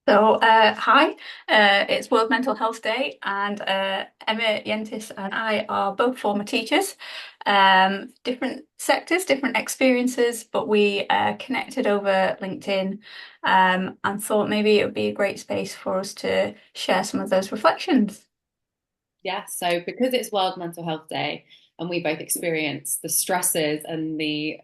Hi, it's World Mental Health Day, and Emma Yentis and I are both former teachers, different sectors, different experiences, but we connected over LinkedIn and thought maybe it would be a great space for us to share some of those reflections. Yeah, so because it's World Mental Health Day and we both experience the stresses and the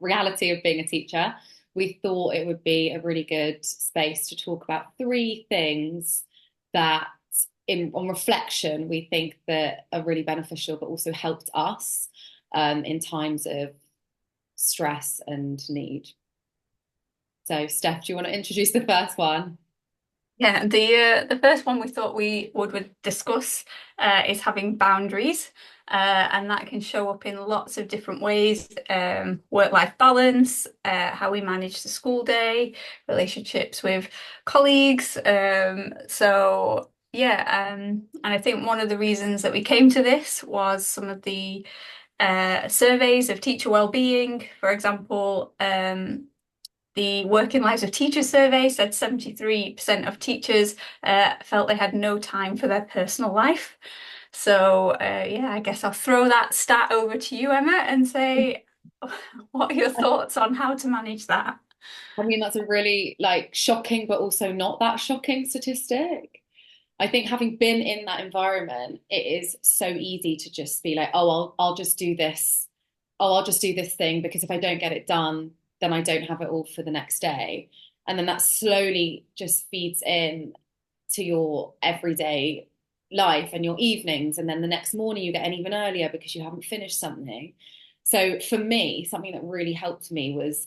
reality of being a teacher, we thought it would be a really good space to talk about three things that, on reflection, we think that are really beneficial, but also helped us in times of stress and need. So, Steph, do you want to introduce the first one? Yeah, the first one we thought we would discuss is having boundaries, and that can show up in lots of different ways. Work-life balance, how we manage the school day, relationships with colleagues. And I think one of the reasons that we came to this was some of the surveys of teacher well-being, for example. The Working Lives of Teachers survey said 73% of teachers felt they had no time for their personal life. Yeah, I guess I'll throw that stat over to you, Emma, and say, what are your thoughts on how to manage that? I mean, that's a really like shocking, but also not that shocking statistic. I think having been in that environment, it is so easy to just be like, oh, I'll just do this. Oh, I'll just do this thing because if I don't get it done, then I don't have it all for the next day. And then that slowly just feeds in to your everyday life and your evenings. And then the next morning you get in even earlier because you haven't finished something. So for me, something that really helped me was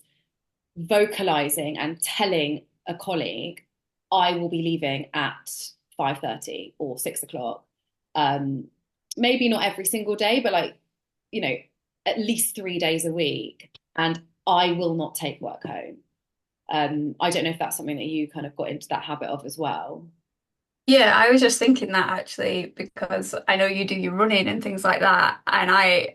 vocalizing and telling a colleague, I will be leaving at 5:30 or 6 o'clock. Um, Maybe not every single day, but like, you know, at least 3 days a week. And I will not take work home. I don't know if that's something that you kind of got into that habit of as well. Yeah, I was just thinking that actually because I know you do your running and things like that. And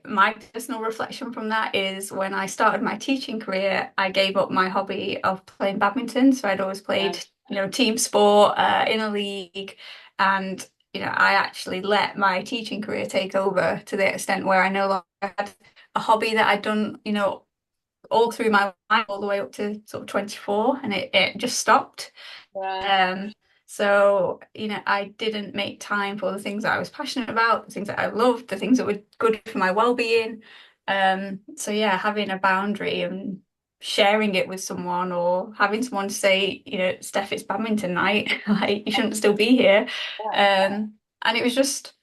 my personal reflection from that is when I started my teaching career, I gave up my hobby of playing badminton. So I'd always Yeah. played, team sport, in a league. And, I actually let my teaching career take over to the extent where I no longer had a hobby that I'd done, all through my life, all the way up to sort of 24, and it just stopped. Yeah. Um, I didn't make time for the things that I was passionate about, the things that I loved, the things that were good for my well-being. Yeah, having a boundary and sharing it with someone or having someone say, Steph, it's badminton night, like you shouldn't still be here. And it was just,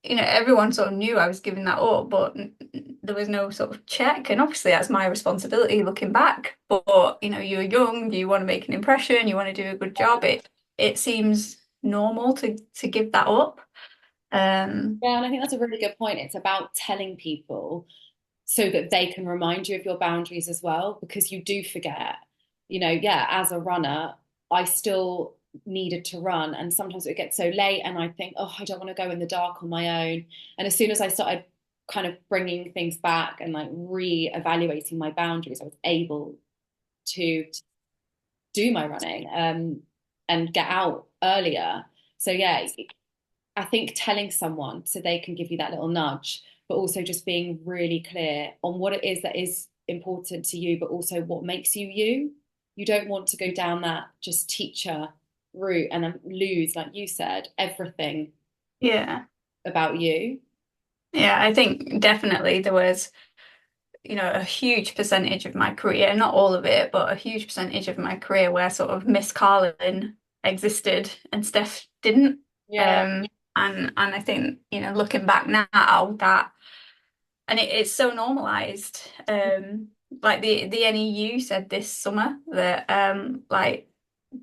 everyone sort of knew I was giving that up, but there was no sort of check. And obviously that's my responsibility looking back. But, you're young, you want to make an impression, you want to do a good job. It seems normal to give that up. Um, Yeah, and I think that's a really good point. It's about telling people so that they can remind you of your boundaries as well, because you do forget. Yeah, as a runner, I still needed to run, and sometimes it would get so late, and I think, oh, I don't want to go in the dark on my own. And as soon as I started kind of bringing things back and like re-evaluating my boundaries, I was able to do my running and get out earlier. So yeah, I think telling someone so they can give you that little nudge, but also just being really clear on what it is that is important to you, but also what makes you you. You don't want to go down that just teacher route and then lose, like you said, everything yeah. about you. Yeah, I think definitely there was, a huge percentage of my career, not all of it, but a huge percentage of my career where sort of Miss Carlin existed and Steph didn't. Yeah. And I think, looking back now that and it's so normalized. Like the NEU said this summer that like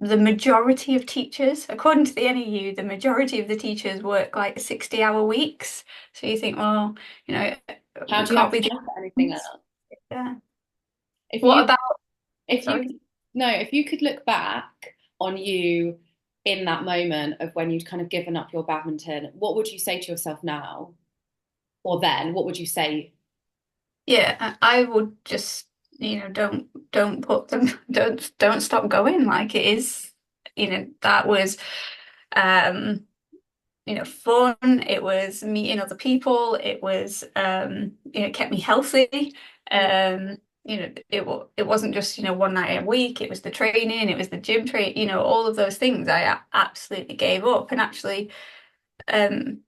the majority of teachers, according to the NEU, the majority of the teachers work like 60-hour weeks. So you think, well, you know, How we do you can't have be the time for anything ones. else? Yeah. If What you about, if you sorry? could, no, if you could look back on you in that moment of when you'd kind of given up your badminton, what would you say to yourself now? Or then, what would you say? Yeah, I would just, don't put them, don't stop going. Like it is. that was um, fun. It was meeting other people. It was, it kept me healthy. Yeah. It wasn't just, one night a week. It was the training. It was the gym train. All of those things I absolutely gave up. And actually, um,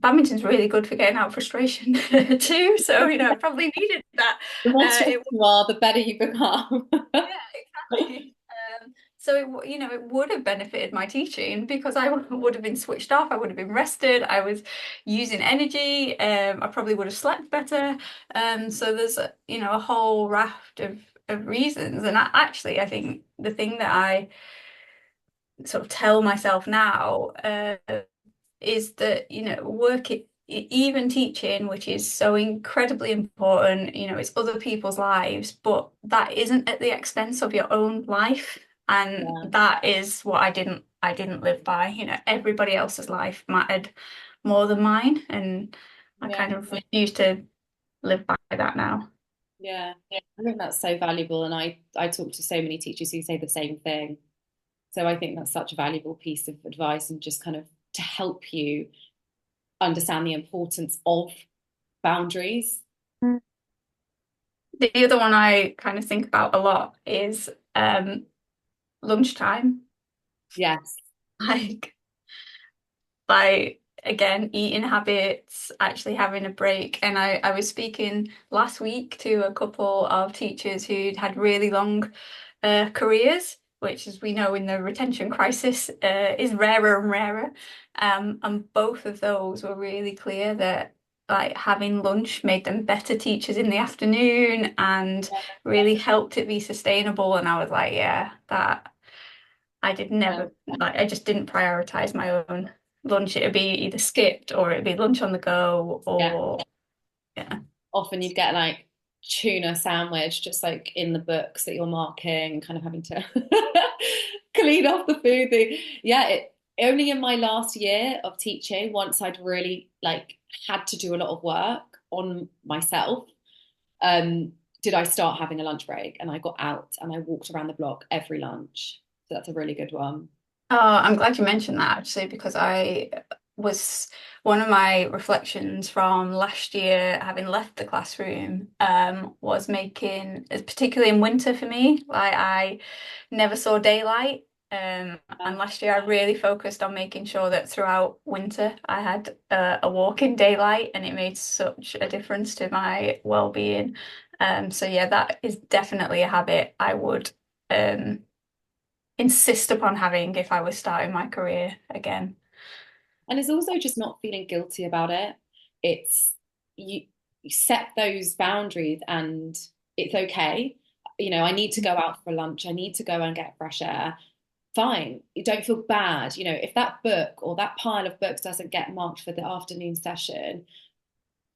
badminton's really good for getting out frustration too. So, I probably needed that. The more stressed It you are, the better you become. Yeah, exactly. So it would have benefited my teaching because I would have been switched off. I would have been rested. I was using energy. I probably would have slept better. So there's a whole raft of reasons. And I think the thing that I sort of tell myself now is that work it even teaching, which is so incredibly important, it's other people's lives, but that isn't at the expense of your own life. And Yeah, that is what I didn't live by. Everybody else's life mattered more than mine, and I yeah, kind of refuse to live by that now. yeah. I think that's so valuable, and I talk to so many teachers who say the same thing. So I think that's such a valuable piece of advice, and just kind of to help you understand the importance of boundaries. Mm. The other one I kind of think about a lot is lunchtime. Yes. Like by again eating habits, actually having a break. And I was speaking last week to a couple of teachers who'd had really long careers, which, as we know, in the retention crisis, is rarer and rarer. And both of those were really clear that like having lunch made them better teachers in the afternoon and really helped it be sustainable. And I was like, yeah, that I did Yeah. never like I just didn't prioritize my own lunch. It'd be either skipped or it'd be lunch on the go Yeah. or yeah. Often you'd get like tuna sandwich just like in the books that you're marking, kind of having to clean off the food. Yeah, only in my last year of teaching, once I'd really like had to do a lot of work on myself, um, did I start having a lunch break, and I got out and I walked around the block every lunch. So that's a really good one. Oh, I'm glad you mentioned that actually, because I was one of my reflections from last year, having left the classroom, was making, particularly in winter for me, like I never saw daylight. Yeah. And last year I really focused on making sure that throughout winter I had a walk in daylight, and it made such a difference to my well-being. So yeah, that is definitely a habit I would um insist upon having if I was starting my career again. And it's also just not feeling guilty about it. It's you, you set those boundaries, and it's okay. I need to go out for lunch. I need to go and get fresh air. Fine. You don't feel bad. If that book or that pile of books doesn't get marked for the afternoon session,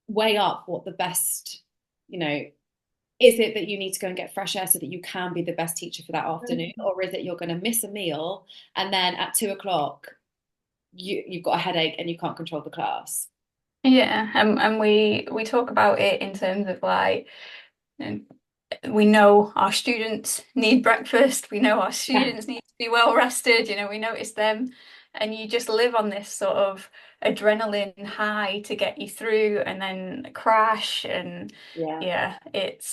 weigh up what the best, you know, is it that you need to go and get fresh air so that you can be the best teacher for that afternoon? Or is it you're going to miss a meal and then at 2 o'clock you've got a headache and you can't control the class? Yeah, and we talk about it in terms of like, you we know our students need breakfast, we know our Yeah, students need to be well rested, we notice them, and you just live on this sort of adrenaline high to get you through and then crash. And yeah, yeah, it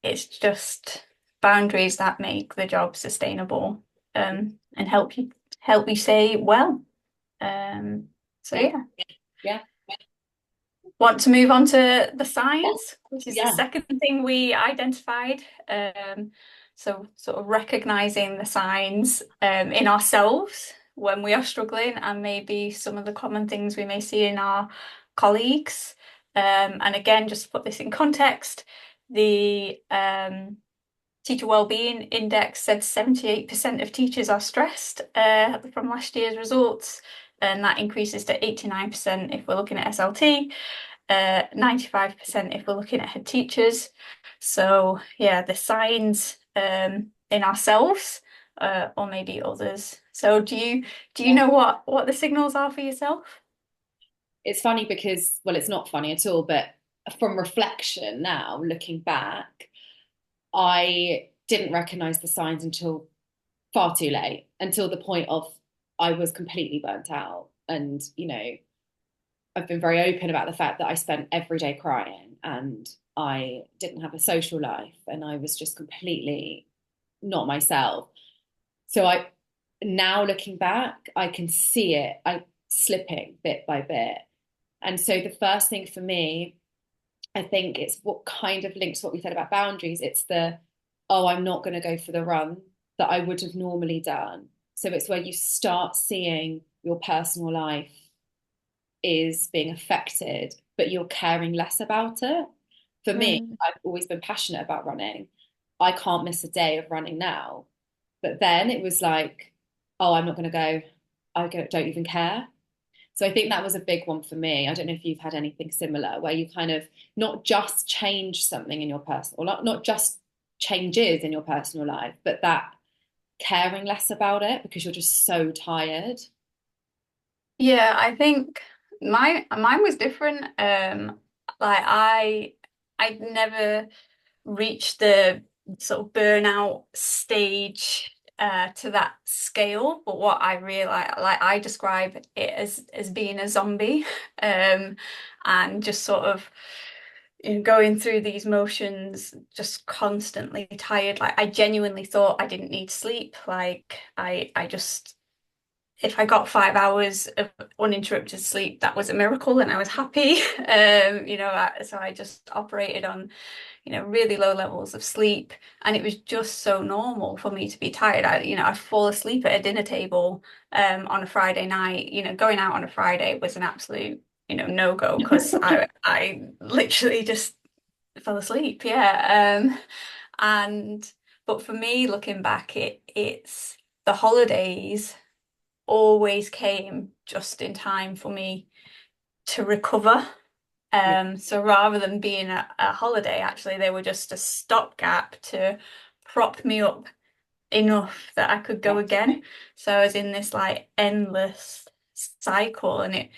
it's just boundaries that make the job sustainable, and help you say well. Um, so yeah, yeah. yeah, Want to move on to the signs, which is the yeah. second thing we identified. So sort of recognizing the signs in ourselves when we are struggling, and maybe some of the common things we may see in our colleagues. And again, just to put this in context, the Teacher Wellbeing Index said 78% of teachers are stressed from last year's results, and that increases to 89% if we're looking at SLT, 95% if we're looking at head teachers. So yeah, the signs in ourselves, or maybe others. So do you Yeah. know what the signals are for yourself? It's funny because, well, it's not funny at all, but from reflection now, looking back, I didn't recognize the signs until far too late, until the point of I was completely burnt out. And, I've been very open about the fact that I spent every day crying, and I didn't have a social life, and I was just completely not myself. So now looking back, I can see it, I slipping bit by bit. And so the first thing for me, I think it's what kind of links what we said about boundaries. It's oh, I'm not going to go for the run that I would have normally done. So it's where you start seeing your personal life is being affected, but you're caring less about it. For me, Mm. I've always been passionate about running. I can't miss a day of running now. But then it was like, oh, I'm not going to go. Don't even care. So I think that was a big one for me. I don't know if you've had anything similar where you kind of not just change something in your personal, or not just changes in your personal life, but that caring less about it because you're just so tired. Yeah, I think mine was different. Like I never reached the sort of burnout stage to that scale, but what I realize, like I describe it as being a zombie, um, and just sort of going through these motions, just constantly tired. Like I genuinely thought I didn't need sleep. Like I just if I got 5 hours of uninterrupted sleep, that was a miracle, and I was happy. So I just operated on really low levels of sleep, and it was just so normal for me to be tired. I'd fall asleep at a dinner table on a Friday night. Going out on a Friday was an absolute no-go because I literally just fell asleep. Yeah. And but for me, looking back, it's the holidays always came just in time for me to recover. Yeah. So rather than being a holiday, actually, they were just a stopgap to prop me up enough that I could go again. So I was in this like endless cycle, and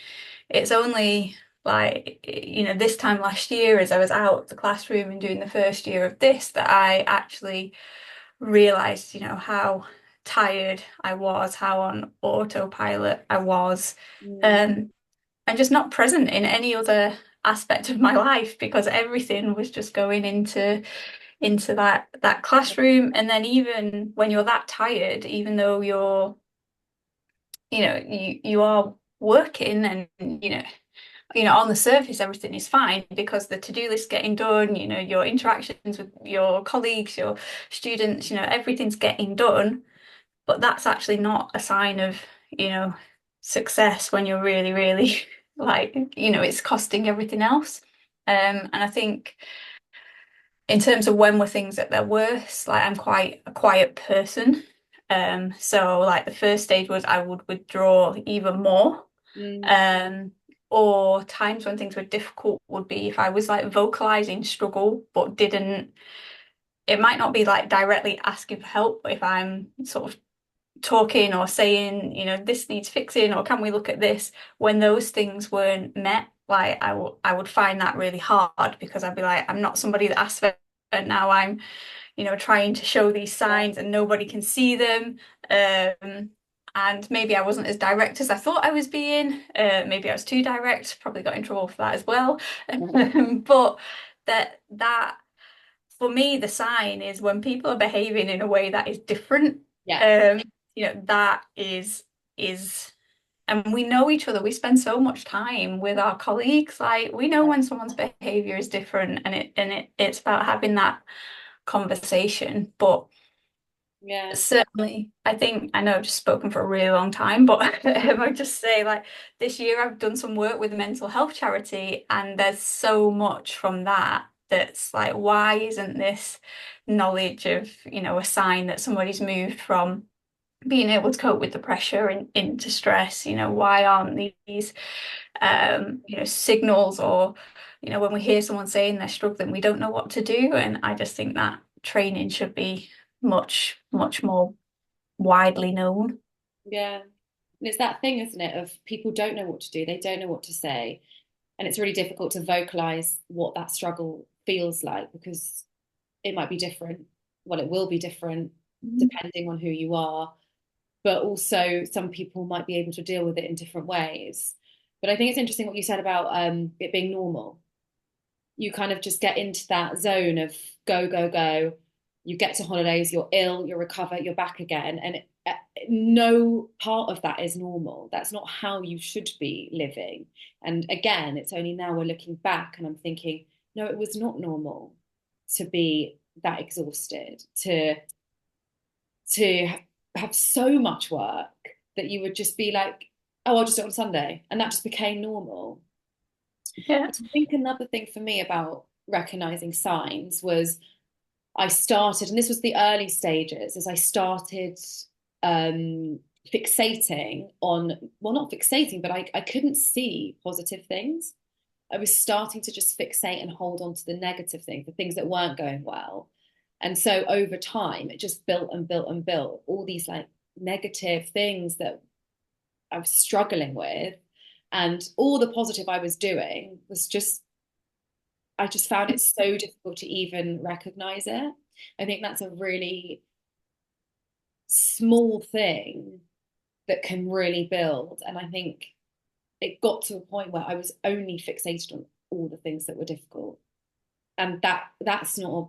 it's only like this time last year, as I was out of the classroom and doing the first year of this, that I actually realized, how tired I was, how on autopilot I was. Mm. Um, and just not present in any other aspect of my life because everything was just going into that classroom. And then even when you're that tired, even though you are working and on the surface everything is fine because the to-do list getting done, your interactions with your colleagues, your students, everything's getting done, but that's actually not a sign of success when you're really, really like it's costing everything else. And I think in terms of when were things at their worst, like I'm quite a quiet person. So like the first stage was I would withdraw even more. Mm. Um, or times when things were difficult would be if I was like vocalizing struggle but didn't, it might not be like directly asking for help, but if I'm sort of talking or saying, this needs fixing, or can we look at this? When those things weren't met, like I would find that really hard because I'd be like, I'm not somebody that asks for it, and now I'm, trying to show these signs and nobody can see them. And maybe I wasn't as direct as I thought I was being. Maybe I was too direct, probably got in trouble for that as well. But that for me, the sign is when people are behaving in a way that is different. Yeah. Um, that is and we know each other. We spend so much time with our colleagues. Like we know when someone's behavior is different, and it's about having that conversation. But Yeah. certainly, I think I know I've just spoken for a really long time, but I just say like this year I've done some work with a mental health charity, and there's so much from that that's like, why isn't this knowledge of, a sign that somebody's moved from being able to cope with the pressure into stress? Why aren't these signals, or when we hear someone saying they're struggling, we don't know what to do. And I just think that training should be much, much more widely known. Yeah. And it's that thing, isn't it, of people don't know what to do, they don't know what to say. And it's really difficult to vocalize what that struggle feels like because it might be different. Well, it will be different depending on who you are. But also, some people might be able to deal with it in different ways. But I think it's interesting what you said about it being normal. You kind of just get into that zone of go, go, go. You get to holidays, you're ill, you recover, you're back again. And no part of that is normal. That's not how you should be living. And again, it's only now we're looking back and I'm thinking, no, it was not normal to be that exhausted, to have so much work that you would just be like, oh, I'll just do it on Sunday. And that just became normal. Yeah. But I think another thing for me about recognizing signs was I started, and this was the early stages, as I started fixating on, well, not fixating, but I couldn't see positive things. I was starting to just fixate and hold on to the negative things, the things that weren't going well. And so over time, it just built and built and built all these like negative things that I was struggling with. And all the positive I was doing was just, I just found it so difficult to even recognize it. I think that's a really small thing that can really build. And I think it got to a point where I was only fixated on all the things that were difficult. And that's not a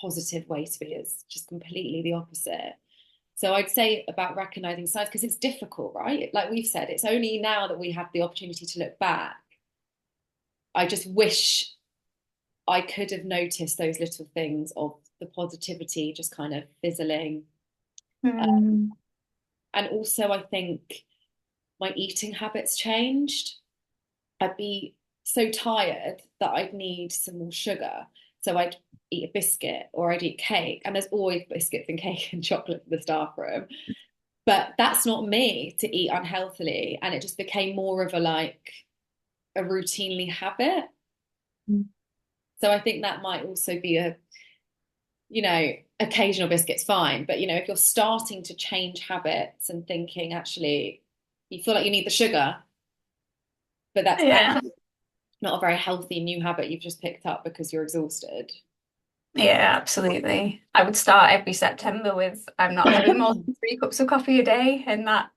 positive way to be. It's just completely the opposite. So I'd say about recognizing signs, because it's difficult, right? Like we've said, it's only now that we have the opportunity to look back. I just wish I could have noticed those little things of the positivity just kind of fizzling. Uh, Mm. and also, I think my eating habits changed. I'd be so tired that I'd need some more sugar. So I'd eat a biscuit or I'd eat cake. And there's always biscuits and cake and chocolate in the staff room. But that's not me to eat unhealthily. And it just became more of a like a routinely habit. So I think that might also be a, occasional biscuits fine. But if you're starting to change habits and thinking actually you feel like you need the sugar, but that's Yeah. actually not a very healthy new habit you've just picked up because you're exhausted. Yeah, absolutely. I would start every September with I'm not having more than 3 cups of coffee a day, and that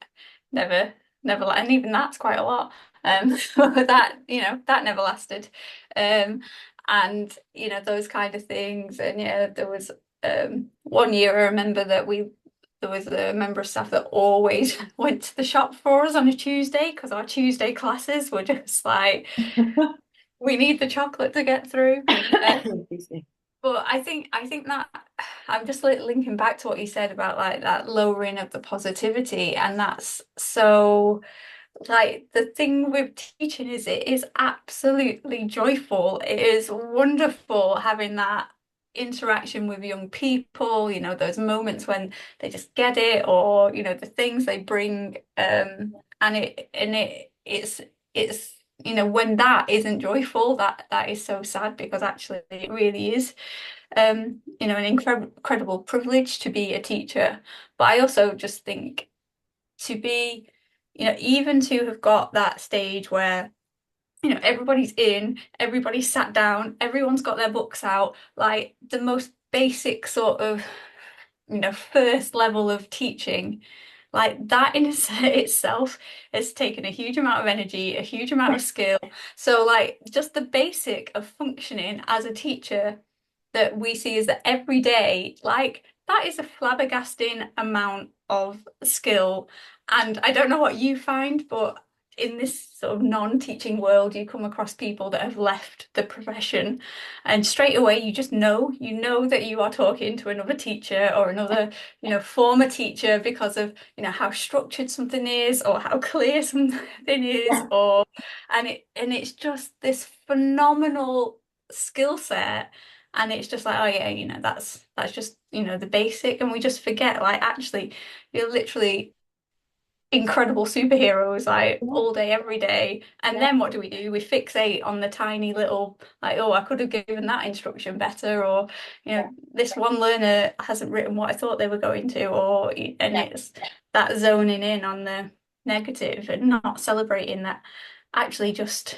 never, and even that's quite a lot. That that never lasted. Um, and those kind of things. And yeah, there was one year I remember that there was a member of staff that always went to the shop for us on a Tuesday because our Tuesday classes were just like we need the chocolate to get through. But I think that I'm just like linking back to what you said about like that lowering of the positivity, and that's so like the thing with teaching is it is absolutely joyful. It is wonderful having that interaction with young people, those moments when they just get it, or the things they bring, and it's when that isn't joyful, that is so sad, because actually it really is an incredible privilege to be a teacher. But I also just think to be, even to have got that stage where, everybody's in, everybody's sat down, everyone's got their books out, like the most basic sort of, first level of teaching. Like that in itself has taken a huge amount of energy, a huge amount of skill. So like just the basic of functioning as a teacher that we see is that every day, like that is a flabbergasting amount of skill. And I don't know what you find, but in this sort of non-teaching world, you come across people that have left the profession, and straight away you know that you are talking to another teacher or another, former teacher, because of, how structured something is or how clear something is, or and it's just this phenomenal skill set. And it's just like, oh yeah, that's just, the basic. And we just forget, like, actually, you're literally incredible superheroes, like Yeah, all day, every day. And yeah, then what do? We fixate on the tiny little, like, oh, I could have given that instruction better, or, this one learner hasn't written what I thought they were going to, or, and yeah, it's that zoning in on the negative and not celebrating that actually just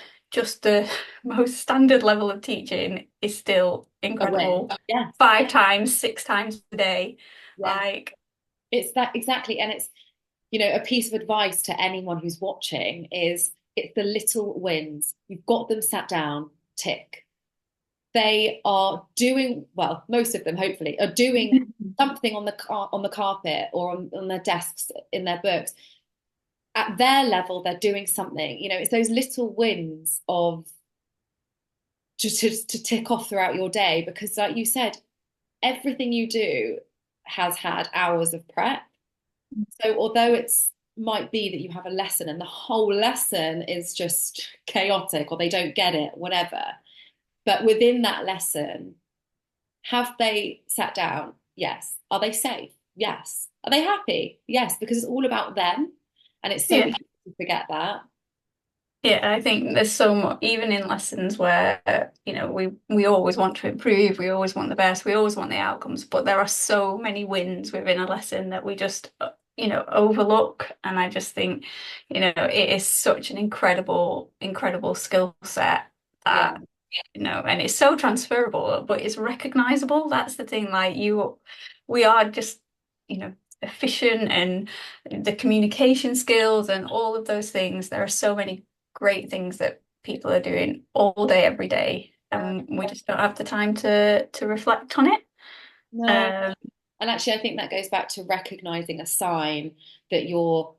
the most standard level of teaching is still a win. incredible. Yeah, 5 times, 6 times a day. Yeah. Like, It's that exactly. And it's, a piece of advice to anyone who's watching is it's the little wins. You've got them sat down, tick. They are doing, well, most of them hopefully are doing something on the carpet or on their desks in their books. At their level, they're doing something. It's those little wins of just to tick off throughout your day because, like you said, everything you do has had hours of prep. So although it's might be that you have a lesson and the whole lesson is just chaotic or they don't get it, whatever. But within that lesson, have they sat down? Yes. Are they safe? Yes. Are they happy? Yes, because it's all about them. And it's so yeah. easy to forget that. Yeah, I think there's so much, even in lessons where, we always want to improve, we always want the best, we always want the outcomes, but there are so many wins within a lesson that we just, overlook. And I just think, it is such an incredible, incredible skill set Yeah. that, and it's so transferable, but it's recognizable. That's the thing. Like we are just, efficient, and the communication skills and all of those things. There are so many great things that people are doing all day, every day, Yeah. and we just don't have the time to reflect on it. No. Um, And actually, I think that goes back to recognizing a sign that you're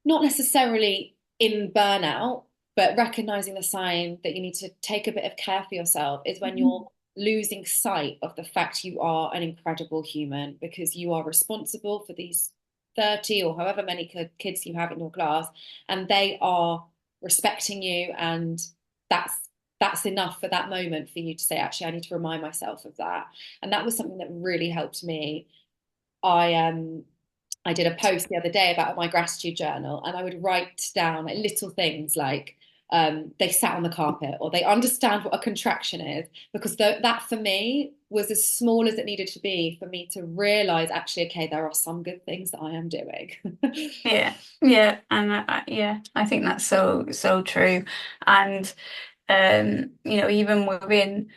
not necessarily in burnout, but recognizing the sign that you need to take a bit of care for yourself is when you're losing sight of the fact you are an incredible human because you are responsible for these 30 or however many kids you have in your class, and they are respecting you, and that's that's enough for that moment for you to say, actually, I need to remind myself of that. And that was something that really helped me. I did a post the other day about my gratitude journal, and I would write down like little things like they sat on the carpet or they understand what a contraction is, because that for me was as small as it needed to be for me to realize, actually, okay, there are some good things that I am doing. yeah, yeah, and yeah, I think that's so so true. And even within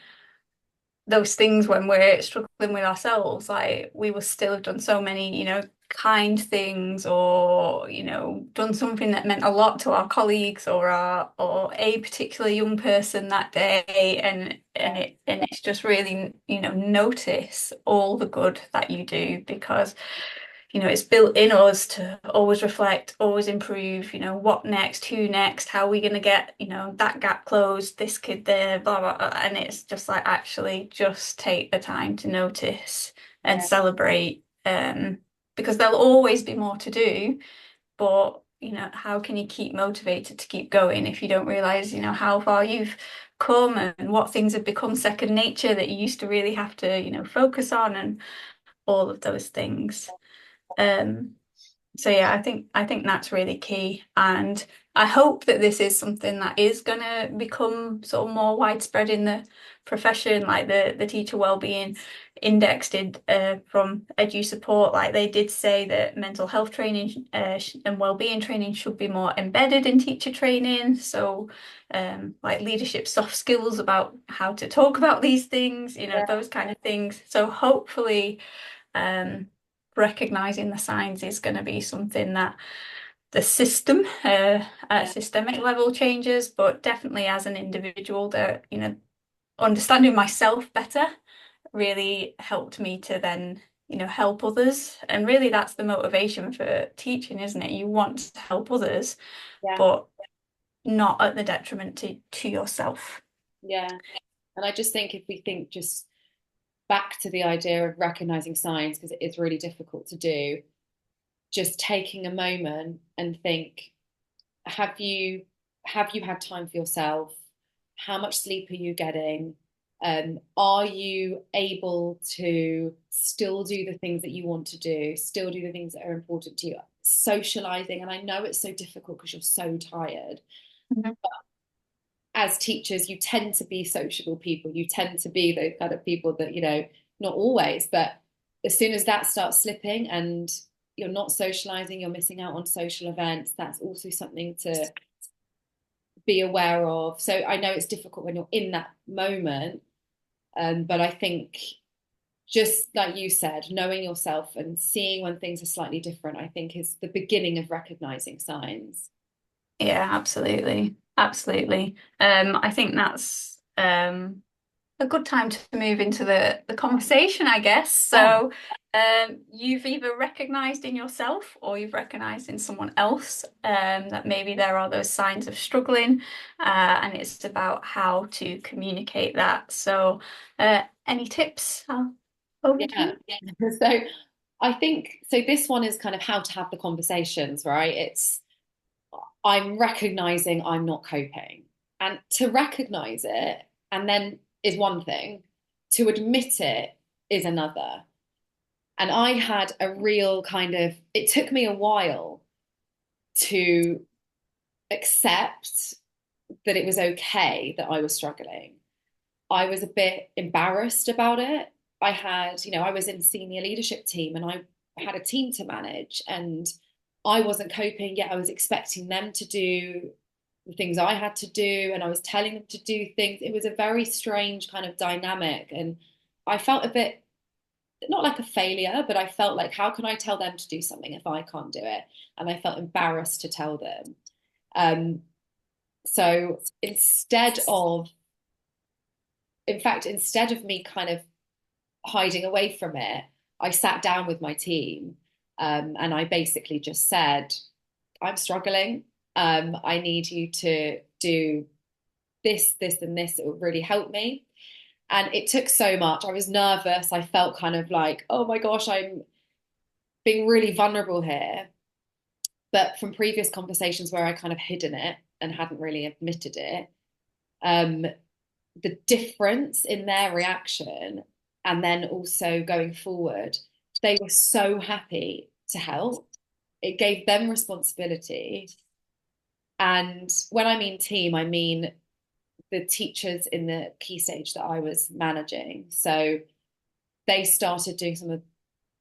those things when we're struggling with ourselves, like we will still have done so many, kind things, or, done something that meant a lot to our colleagues or a particular young person that day, Yeah, and it's just really, notice all the good that you do, because it's built in us to always reflect, always improve, what next, who next, how are we going to get, that gap closed, this kid there, blah, blah, blah. And it's just like, actually just take the time to notice and yeah, celebrate, because there'll always be more to do, but, how can you keep motivated to keep going if you don't realize, how far you've come and what things have become second nature that you used to really have to, focus on, and all of those things. Um, so yeah, I think that's really key, and I hope that this is something that is going to become sort of more widespread in the profession. Like the Teacher Wellbeing Index did, from Edu Support. Like they did say that mental health training, and wellbeing training should be more embedded in teacher training. So, like leadership soft skills about how to talk about these things, yeah, those kind of things. So hopefully, um, recognizing the signs is going to be something that the system, at a yeah, systemic level, changes, but definitely as an individual, that, understanding myself better really helped me to then, help others. And really, that's the motivation for teaching, isn't it? You want to help others, yeah, but not at the detriment to yourself. yeah. And I just think if we think just back to the idea of recognizing signs, because it is really difficult to do, just taking a moment and think, have you have you had time for yourself? How much sleep are you getting? Are you able to still do the things that you want to do, still do the things that are important to you? Socializing, and I know it's so difficult because you're so tired. Mhm. As teachers, you tend to be sociable people. You tend to be those kind of people that, not always, but as soon as that starts slipping and you're not socializing, you're missing out on social events, that's also something to be aware of. So I know it's difficult when you're in that moment, but I think just like you said, knowing yourself and seeing when things are slightly different, I think is the beginning of recognizing signs. Yeah, absolutely. Absolutely. I think that's a good time to move into the conversation, I guess. Yeah. So, you've either recognized in yourself or you've recognized in someone else that maybe there are those signs of struggling, and it's about how to communicate that. So, any tips? Over to Yeah. you. So I think so this one is kind of how to have the conversations, right? It's I'm recognizing I'm not coping. And to recognize it and then is one thing, to admit it is another. And I had a real kind of, it took me a while to accept that it was okay that I was struggling. I was a bit embarrassed about it. I had, I was in senior leadership team and I had a team to manage and I wasn't coping, yet I was expecting them to do the things I had to do and I was telling them to do things. It was a very strange kind of dynamic. And I felt a bit, not like a failure, but I felt like, how can I tell them to do something if I can't do it? And I felt embarrassed to tell them. Um, so instead of me kind of hiding away from it, I sat down with my team and I basically just said, I'm struggling. I need you to do this, this, and this. It would really help me. And it took so much. I was nervous. I felt kind of like, oh my gosh, I'm being really vulnerable here. But from previous conversations where I kind of hidden it and hadn't really admitted it, um, the difference in their reaction and then also going forward, they were so happy to help. It gave them responsibility. And when I mean team, I mean the teachers in the key stage that I was managing. So they started doing some of,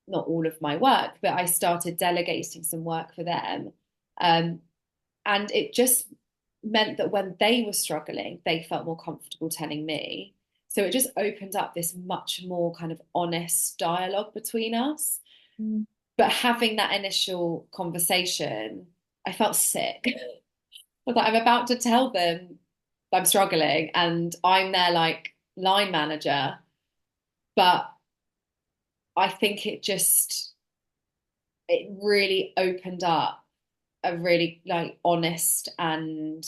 not all of my work, but I started delegating some work for them. Um, and it just meant that when they were struggling, they felt more comfortable telling me. So it just opened up this much more kind of honest dialogue between us. Mm. But having that initial conversation, I felt sick. I was like, I'm about to tell them I'm struggling and I'm their like line manager. But I think it really opened up a really like honest and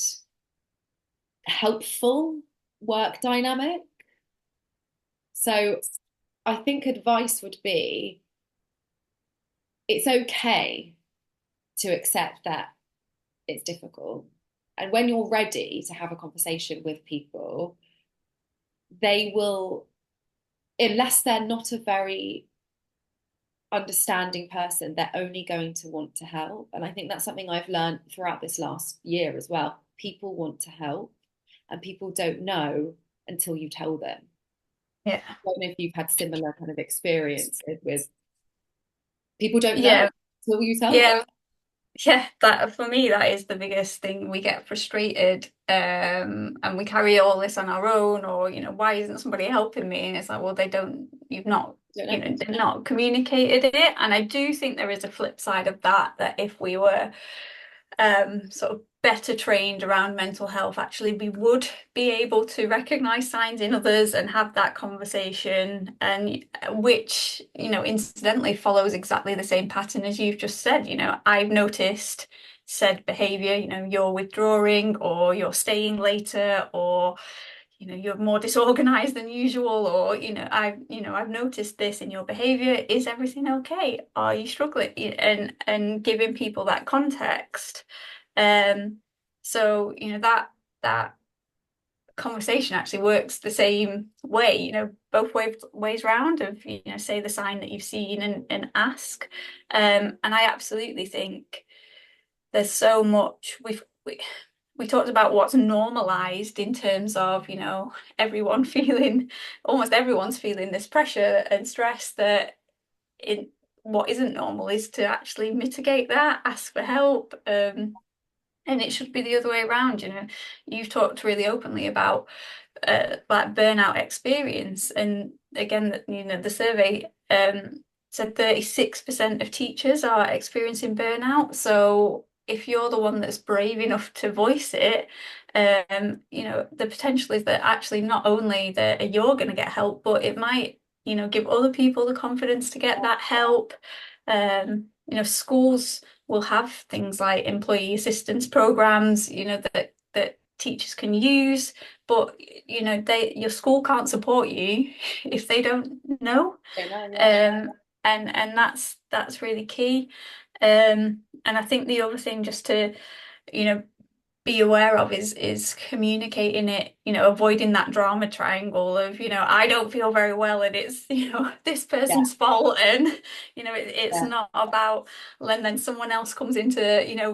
helpful work dynamic. So I think advice would be it's okay to accept that it's difficult. And when you're ready to have a conversation with people, they will, unless they're not a very understanding person, they're only going to want to help. And I think that's something I've learned throughout this last year as well. People want to help and people don't know until you tell them. Yeah. I don't know if you've had similar kind of experiences with people don't know Yeah. until you tell them. Yeah. Yeah, that for me, that is the biggest thing. We get frustrated, and we carry all this on our own, or why isn't somebody helping me? And it's like, well, you've not, Don't know. they've not communicated it. And I do think there is a flip side of that, that if we were sort of better trained around mental health, actually we would be able to recognize signs in others and have that conversation, and which, incidentally follows exactly the same pattern as you've just said. I've noticed said behavior, you're withdrawing or you're staying later, or you're more disorganized than usual, or I've noticed this in your behavior. Is everything okay? Are you struggling? And giving people that context. um so that conversation actually works the same way, both ways round, of say the sign that you've seen, and ask. And I absolutely think there's so much we talked about what's normalized in terms of, everyone almost everyone's feeling this pressure and stress, that in what isn't normal is to actually mitigate that, ask for help. And it should be the other way around. You've talked really openly about like burnout experience, and again, that the survey said 36% of teachers are experiencing burnout. So if you're the one that's brave enough to voice it, the potential is that actually not only that you're going to get help, but it might, give other people the confidence to get that help. Schools will have things like employee assistance programs, that teachers can use, but your school can't support you if they don't know. Don't know, yeah. And that's really key. And I think the other thing just to, you know, be aware of is communicating it, avoiding that drama triangle of, I don't feel very well and it's, this Yeah, person's fault. And, it's yeah, not about, and then someone else comes into,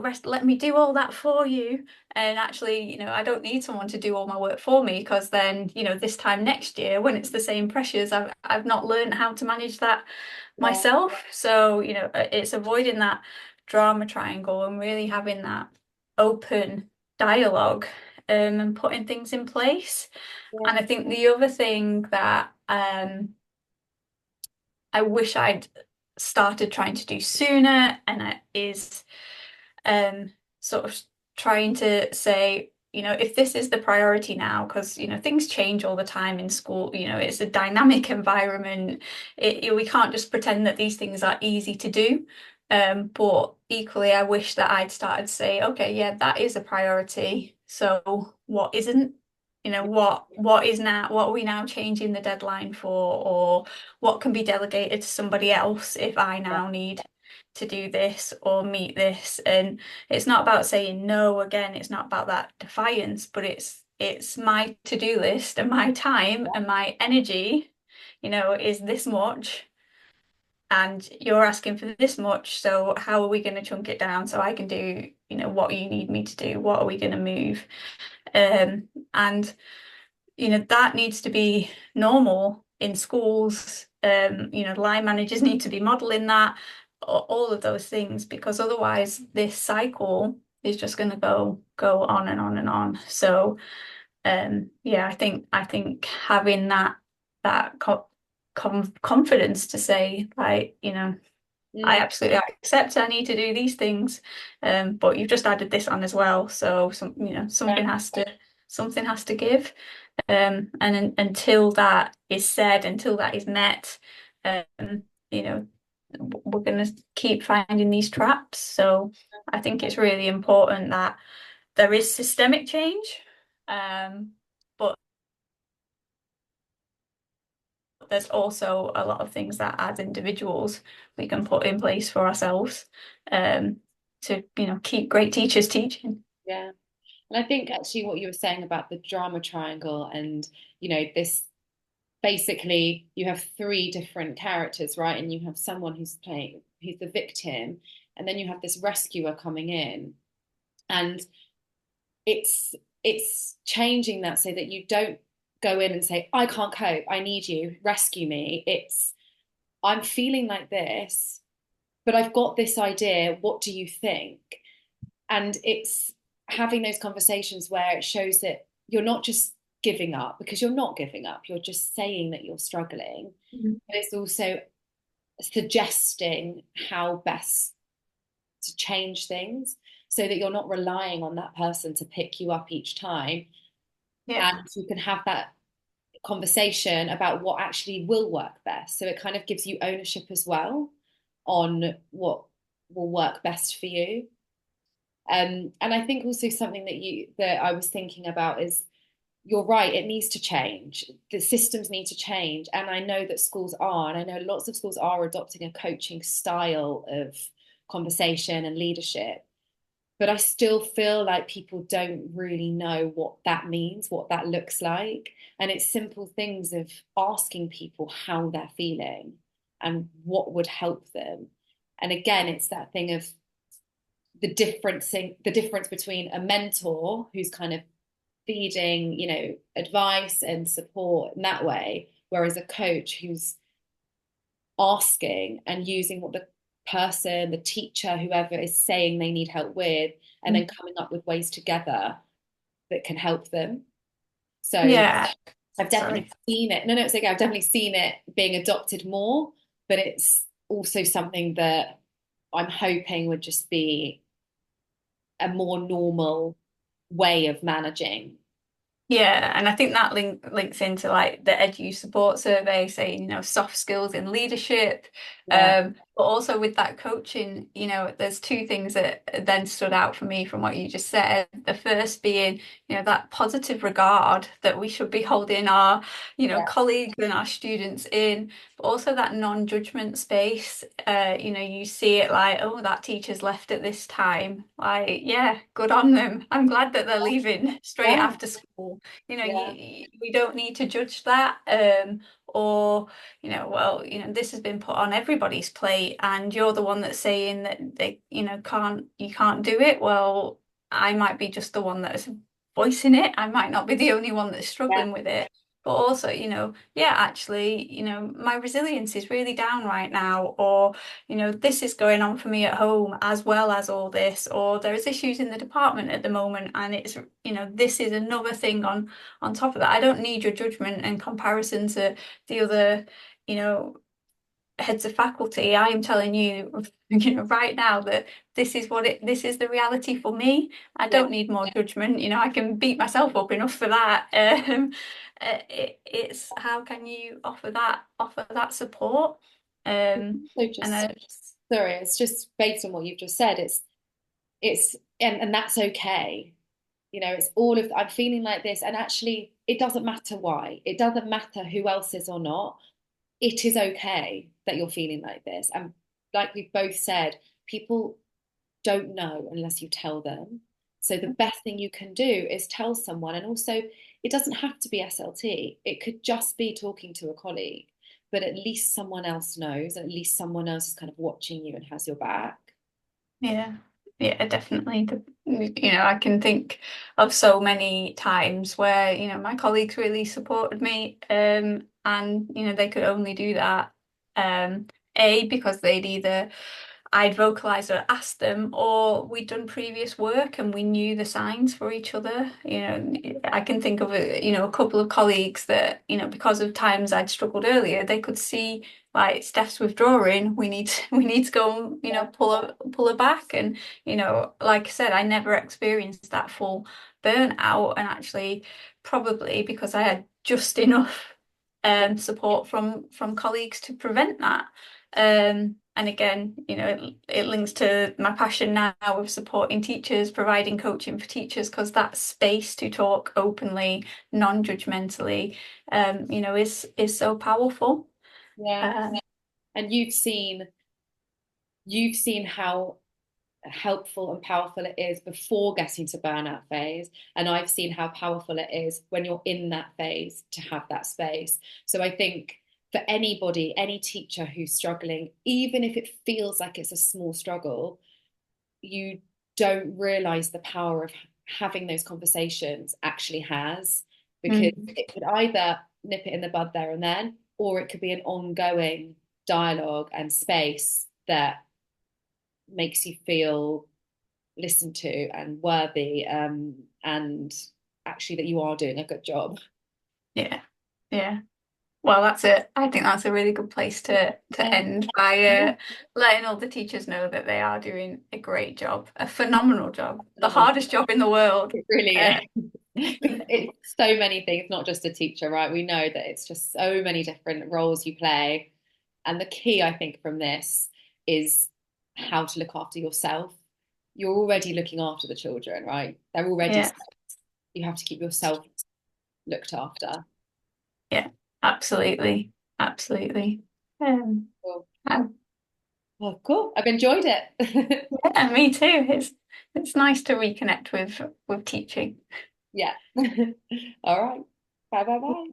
rest, let me do all that for you. And actually, I don't need someone to do all my work for me because then, this time next year, when it's the same pressures, I've not learned how to manage that yeah, myself. So, it's avoiding that drama triangle and really having that open dialogue, and putting things in place. And yeah. I think the other thing that I wish I'd started trying to do sooner is sort of trying to say, if this is the priority now, because things change all the time in school, it's a dynamic environment. We can't just pretend that these things are easy to do. But equally, I wish that I'd started to say, okay, yeah, that is a priority. So what isn't? What is now, what are we now changing the deadline for, or what can be delegated to somebody else if I Yeah. now need to do this or meet this. And it's not about saying no again, it's not about that defiance, but it's my to-do list and my time and my energy, is this much, and you're asking for this much, so how are we going to chunk it down so I can do, what you need me to do? What are we going to move? And that needs to be normal in schools. Line managers need to be modeling that, all of those things, because otherwise this cycle is just going to go on and on and on. So, yeah, I think having that confidence to say, like, I Mm, absolutely accept I need to do these things, but you've just added this on as well. So yeah, something has to give. Until that is said, until that is met, you know, we're going to keep finding these traps. So I think it's really important that there is systemic change, but there's also a lot of things that as individuals we can put in place for ourselves, um, to, keep great teachers teaching. yeah. And I think actually what you were saying about the drama triangle and, this basically you have three different characters, right? And you have someone who's the victim, and then you have this rescuer coming in. And it's it's changing that so that you don't go in and say, I can't cope, I need you, rescue me. It's I'm feeling like this, but I've got this idea. What do you think? And it's having those conversations where it shows that you're not just giving up, because you're not giving up, you're just saying that you're struggling, Mhm. but it's also suggesting how best to change things so that you're not relying on that person to pick you up each time, Yeah. and you can have that conversation about what actually will work best. So it kind of gives you ownership as well on what will work best for you. And I think also something that I was thinking about is, you're right, it needs to change. The systems need to change. And I know that schools are, and I know lots of schools are adopting a coaching style of conversation and leadership. But I still feel like people don't really know what that means, what that looks like. And it's simple things of asking people how they're feeling and what would help them. And again, it's that thing of the difference between a mentor who's kind of feeding, advice and support in that way, whereas a coach who's asking and using what the person, the teacher, whoever is saying they need help with, and then coming up with ways together that can help them. So Yeah. I've definitely Sorry. seen it. No, no, it's okay. I've definitely seen it being adopted more, but it's also something that I'm hoping would just be a more normal way of managing. Yeah, and I think that links into like the Edu Support Survey saying, soft skills in leadership. Yeah, But also with that coaching, there's two things that then stood out for me from what you just said. The first being, that positive regard that we should be holding our, yeah, colleagues and our students in, but also that non-judgment space. You see it like, oh, that teacher's left at this time. Like, yeah, good on them. I'm glad that they're leaving straight yeah, after school. yeah, We don't need to judge that. Or, well, this has been put on everybody's plate, and you're the one that's saying that they, you can't do it. Well, I might be just the one that's voicing it. I might not be the only one that's yeah. struggling with it. But also, yeah, actually, my resilience is really down right now, or, this is going on for me at home as well as all this, or there's issues in the department at the moment, and it's, this is another thing on top of that. I don't need your judgment and comparison to the other, you know, heads of faculty. I am telling you, right now that this is the reality for me. I Yeah. don't need more judgment. I can beat myself up enough for that. It's how can you offer that support? So And just sorry, it's just based on what you've just said. It's and that's okay. It's all of I'm feeling like this, and actually, it doesn't matter why. It doesn't matter who else is or not. It is okay that you're feeling like this. And like we've both said, people don't know unless you tell them. So the best thing you can do is tell someone. And also, it doesn't have to be SLT. It could just be talking to a colleague, but at least someone else knows, and at least someone else is kind of watching you and has your back. yeah, yeah, definitely. I can think of so many times where, my colleagues really supported me, and, they could only do that, because I'd vocalized or asked them, or we'd done previous work and we knew the signs for each other. I can think of a couple of colleagues that, because of times I'd struggled earlier, they could see like Steph's withdrawing. We need to go and, Yeah. pull her back. And, like I said, I never experienced that full burnout, and actually probably because I had just enough support from colleagues to prevent that. And again, it links to my passion now of supporting teachers, providing coaching for teachers, because that space to talk openly, non-judgmentally, is so powerful. Yeah. Uh, And you've seen how helpful and powerful it is before getting to burnout phase. And I've seen how powerful it is when you're in that phase to have that space. So I think for anybody, any teacher who's struggling, even if it feels like it's a small struggle, you don't realize the power of having those conversations actually has, because mm, it could either nip it in the bud there and then, or it could be an ongoing dialogue and space that makes you feel listened to and worthy, and actually that you are doing a good job. yeah, yeah. Well, that's it. I think that's a really good place to Yeah. end by Yeah. letting all the teachers know that they are doing a great job, a phenomenal job, the Phenomenal. hardest job in the world. It really Uh, is. Because it's so many things, not just a teacher, right? We know that it's just so many different roles you play. And the key, I think, from this is how to look after yourself. You're already looking after the children, right? They're already, yeah, you have to keep yourself looked after. yeah, absolutely, absolutely. Um, Cool. and Well, cool. I've enjoyed it. yeah, me too. It's nice to reconnect with teaching. Yeah. All right. Bye bye bye.